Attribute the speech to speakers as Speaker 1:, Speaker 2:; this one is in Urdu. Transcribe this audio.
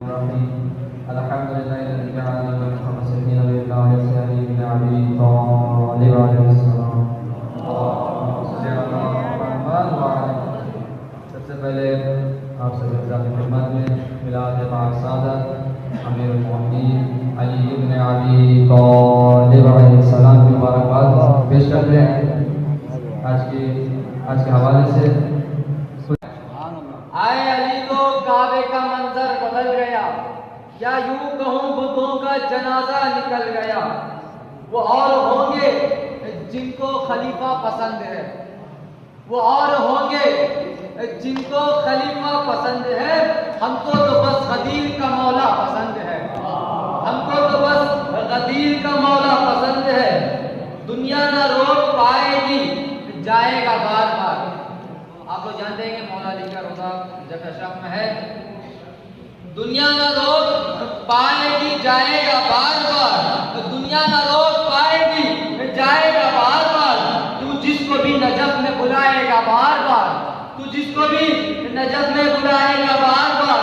Speaker 1: الحمد لله الذي جعلنا من المتمسكين بالله سعيد بن ابي طالب عليه السلام. سب سے پہلے آپ سب کی خدمت میں میلاد پاک سعادت امیر المومنین علی بن ابی طالب علیہ السلام کی مبارکباد پیش کرتے ہیں. آج کے حوالے سے
Speaker 2: آئے علی کو کعبے کا منظر بدل گیا، یا یوں کہوں بتوں کا جنازہ نکل گیا. وہ اور ہوں گے جن کو خلیفہ پسند ہے، وہ اور ہوں گے جن کو خلیفہ پسند ہے. ہم کو تو بس غدیر کا مولا پسند ہے، ہم کو تو بس غدیر کا مولا پسند ہے. دنیا نہ روک پائے گی جائے گا بار بار. آپ لوگ جانتے ہیں کہ مولا علی کا روزہ جشن میں ہے. دنیا نہ روک پائے گی جائے گا بار بار، دنیا نہ روک پائے گی جائے گا بار بار. تو جس کو بھی نجف میں بلائے گا بار بار، تو جس کو بھی نجف میں بلائے گا بار بار.